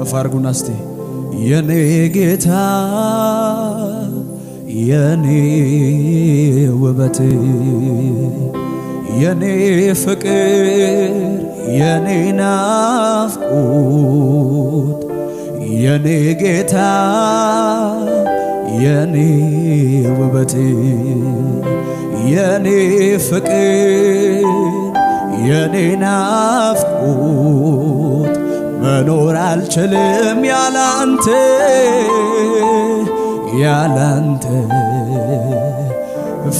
ከፋርጉና እስቲ የኔ ጌታ የኔ ውበት የኔ ፍቅር የኔ ናፍቆት የኔ ጌታ የኔ ውበት የኔ ፍቅር የኔ ናፍቆት መኖር አልችልም ያላንተ ያላንተ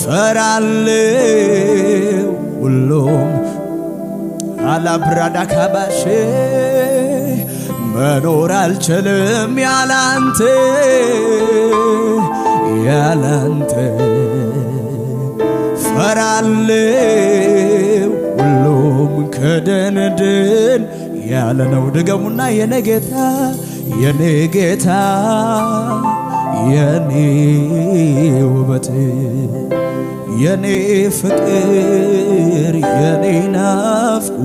ፈራለው ሁሉም አላብራዳ ካባሼ መኖር አልችልም ያላንተ ያላንተ ፈራለው ሁሉም ከደንድን ያለ ነው ድገሙና የኔ ጌታ የኔ ጌታ የኔ ውበት የኔ ፍቅር የኔ ናፍቆት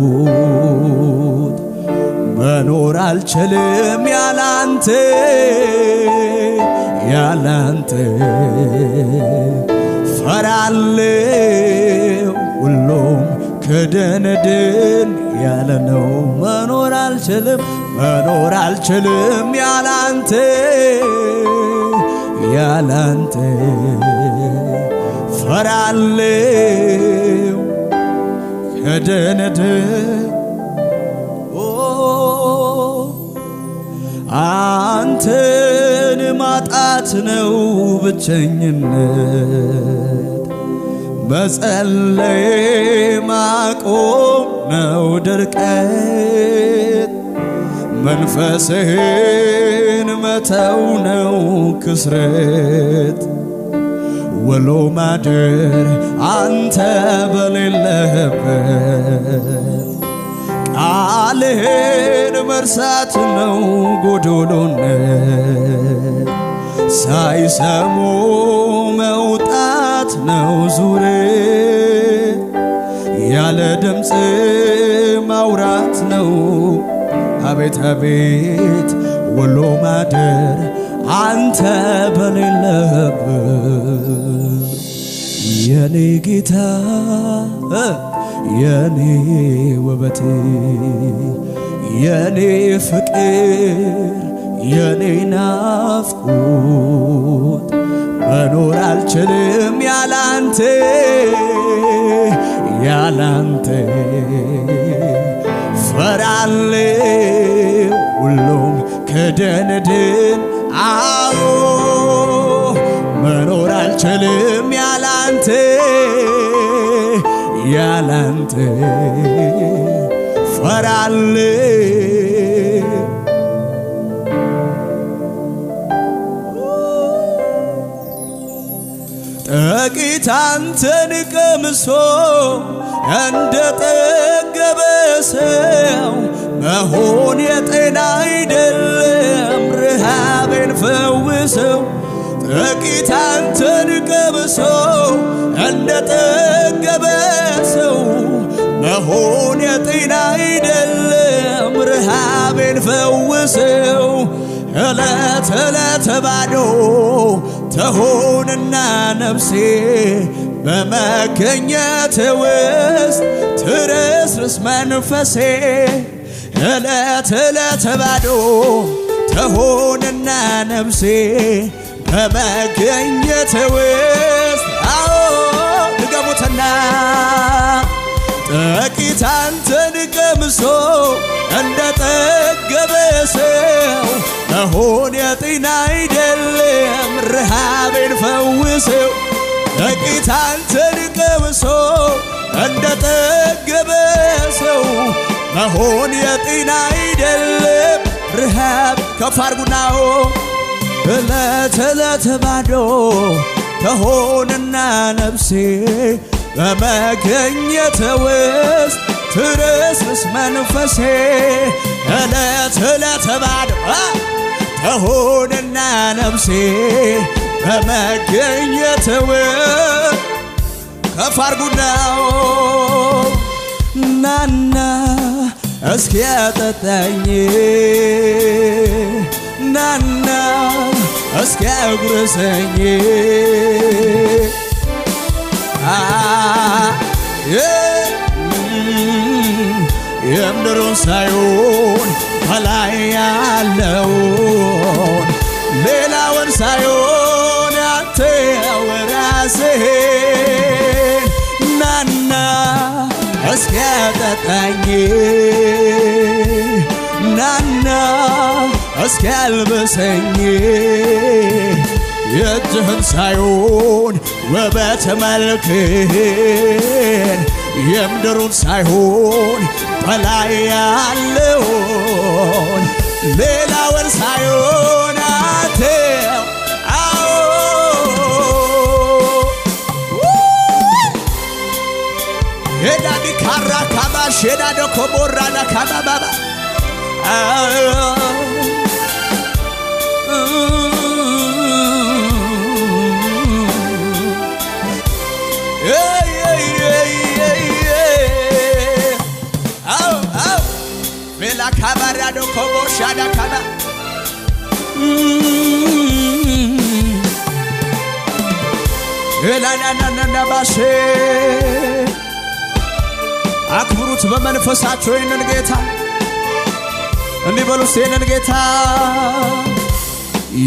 መኖር አልችልም ያላንተ ያላንተ ፈራለው ሁሉም ከደንድን ያለ ነው መኖር አልችልም ያላንተ ያላንተ ፈራለው ከደንድን አንተን ማጣት ነው ብቸኝነት መጸለይ ማቆም ነው ድርቀት መንፈስህን መተው ነው ክስረት ውሎ ማደር አንተ በሌለህበት ቃልህን መርሳት ነው ጎዶሎነት ሳይሰሙ መውጣት ነው ዙረት ያለ ድምፅ ማውራት ነው አቤት አቤት ውሎ ማደር አንተ በሌለህበት የኔ ጌታ የኔ ውበት የኔ ፍቅር የኔ ናፍቆት መኖር አልችልም ያላንተ ያላንተ ፈራለው ሁሉም ከደንድን አዎ መኖር አልችልም ያላንተ ያላንተ ፈራለው ጥቂት አንተን ቀምሶ እንደጠገበ ሰው መሆን የጤና አይደለም ረሃቤን ፈውሰው ጥቂት አንተን ቀምሶ እንደጠገበ ሰው መሆን የጤና አይደለም ረሃቤን ፈውሰው እለት እለት ባዶ ተሆንና ነፍሴ በመገኘት ውስጥ ትርስርስ መንፈሴ እለት እለት ባዶ ተሆንና ነፍሴ በመገኘት ውስጥ አዎ ድገሙትና ጥቂት አንተን ቀምሶ እንደጠገበ ሰው መሆን የጤና አይደለም ረሃቤን ፈውሰው ጥቂት አንተን ቀምሶ እንደጠገበ ሰው መሆን የጤና አይደለም ረሃብ ከፋርጉናው እለት እለት ባዶ ተሆንና ነፍሴ በመገኘት ውስጥ ትርስርስ መንፈሴ እለት እለት ባዶ ተሆንና ነፍሴ በመገኘት ውስጥ ከፋርጉናው ናና እስኪ ያጠጣኝ ጉረሰኝ የምድሩን ሳይሆን ከላይ ያለውን ሌላውን ሳይሆን ያንተው ራስህን ናና እስኪ አጠጣኝ ናና እስኪ አልብሰኝ የእጅህን ሳይሆን ውበት መልክህን የምድሩን ሳይሆን በላይ ያለውን ሌላውን ሳይሆን አንተው ሄዳዲ ካራ ካባ ሼዳዶ ኮቦራዳ ካባ ባባ ቬላ ካባራዶ ኮቦ ሻዳ ካባ ላናናና ባሼ አክብሩት በመንፈሳቸው ይህንን ጌታ እንዲበሉስ ይህንን ጌታ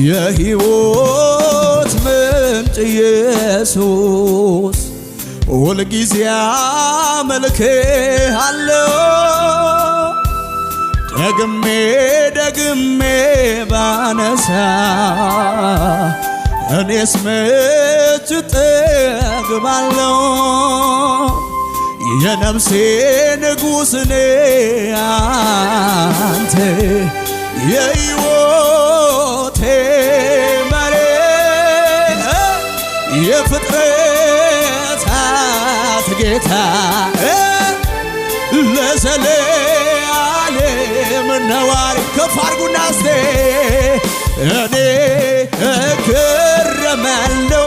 የሕይወት ምንጭ ኢየሱስ ሁልጊዜ አመልክሃለሁ ደግሜ ደግሜ ባነሳ እኔስ መች እጠግባለሁ የነፍሴ ንጉሥ ነህ አንተ የሕይወቴ መሪ የፍጥረታት ጌታ ለዘለዓለም ነዋሪ ከፍ አድርጉና እስቴ እኔ እገረማለሁ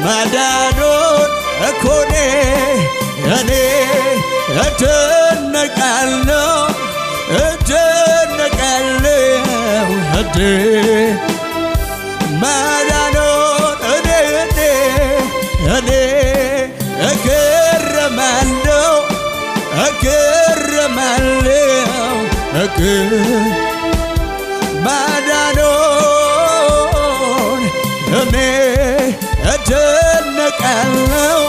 ማዳኑን እኮ እኔ እደነቃለሁ ማዳኑን እኔ እገረማለሁ ማዳኑን እኔ እደነቃለሁ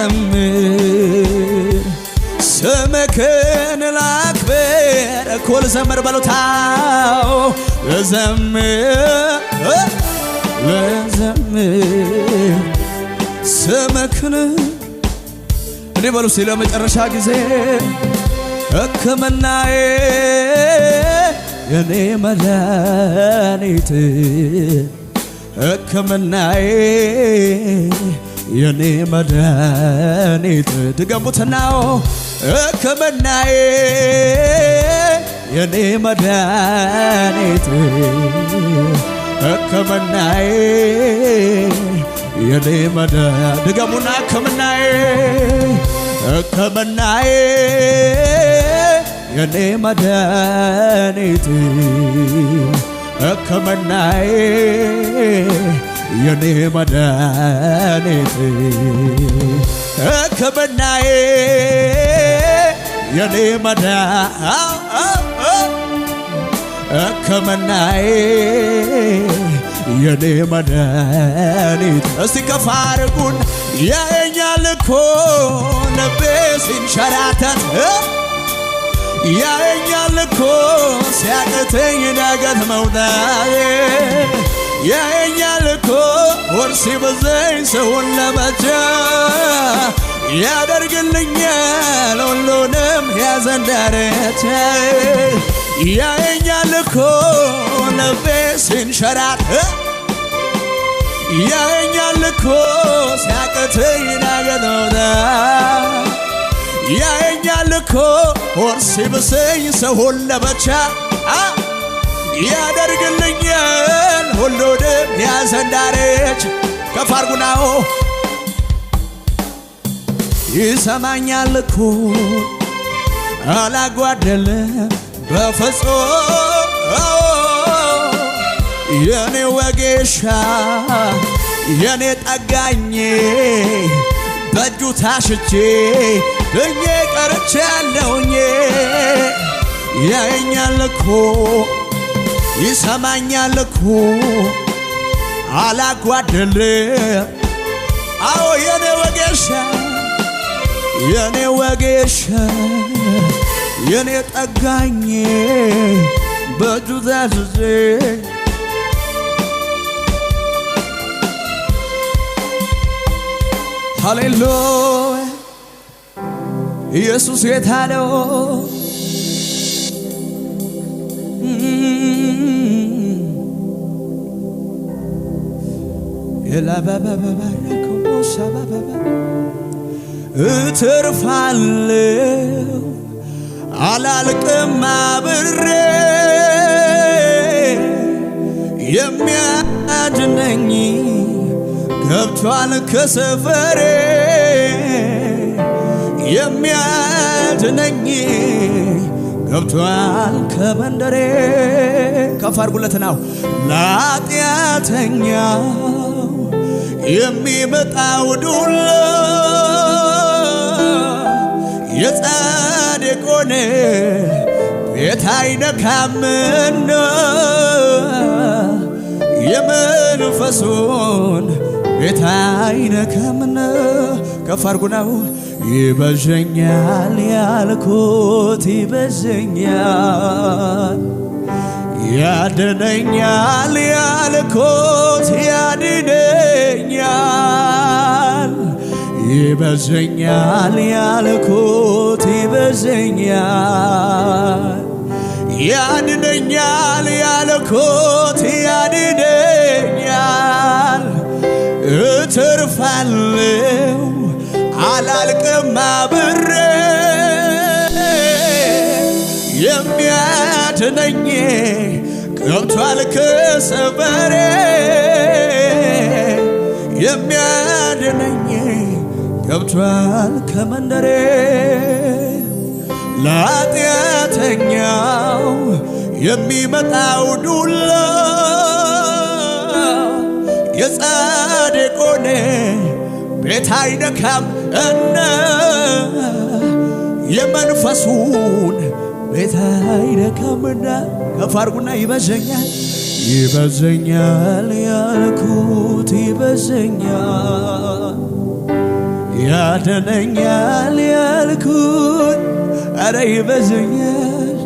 ልዘምር ስምህን ላክብር እኮ ልዘምር በሉታው ልዘምር ስምህን እኔ በሉ ሲለ መጨረሻ ጊዜ ሕክምናዬ የኔ መድኃኒት ሕክምናዬ የኔ መድኃኒት ድገሙትናው ሕክምናዬ የኔ መድኃኒት ሕክምናዬ የኔ መድኃኒት ድገሙና ሕክምናዬ የኔ መድኃኒት ሕክምናዬ የኔ መድኃኒት ሕክምናዬ የኔ ሕክምናዬ የኔ መድኃኒት እስቲ ከፍ አድርጉን ያየኛል እኮ ልቤ ሲንሸራተት ያየኛል እኮ ሲያቅተኝ ዳገት መውጣት ያየኛል እኮ ወር ሲበዛኝ ሰውን ለመቻ ያደርግልኛል ሁሉንም ያዘን ዳርቻ ያየኛል እኮ ልቤ ሲንሸራት ያየኛል እኮ ሲያቅተኝ ነገሮታ ያየኛል እኮ ሆድ ሲብሰኝ ሰውን ለብቻ ያደርግልኛል ሁሉንም ያዘንዳረች ከፋርጉናው ይሰማኛል እኮ አላጓደለም በፍጹም የኔ ወጌሻ የኔ ጠጋኝ በእጁ ታሽቼ እኜ ቀርቻለሁኝ ያየኛል እኮ ይሰማኛል እኮ አላጓደለም አዎ የኔ ወጌሻ የኔ ወጌሻ የኔ ጠጋኝ በእጁ ታሽቼ ሃሌሉያ ኢየሱስ ጌታ ነው እተርፋለሁ አላልቅም አብሬ የሚያድነኝ ገብቷል ከሰፈሬ የሚያድነኝ ገብቷል ከመንደሬ ከፋርጉለት ነው ለኃጢአተኛው የሚመጣው ዱላ የጻድቁን ቤት አይነካምና የመንፈሱን ቤት አይነካምና ከፋርጉናው ይበጀኛል ያልኩት ይበጀኛል ያድነኛል ያልኩት ያድነኛል ይበጀኛል ያልኩት ይበጀኛል ያድነኛል ያልኩት ያድነኛል እተርፋለሁ አላልቅም አብሬ የሚያድነኝ ገብቷል ከሰፈሬ የሚያድነኝ ገብቷል ከመንደሬ ለኃጢአተኛው የሚመጣው ዱላ የጻድቁን ቤት አይነካም እና የመንፈሱን ቤት አይነካምና ከፋርጉና ይበጀኛል ይበጀኛል ያልኩት ይበጀኛል ያድነኛል ያልኩት አረ ይበጀኛል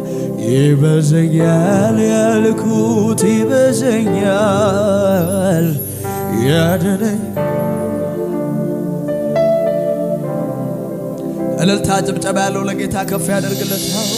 ይበጀኛል ያልኩት ይበጀኛል ያድነኝ እልልታ ጭብጨባ ያለው ለጌታ ከፍ ያደርግለታል።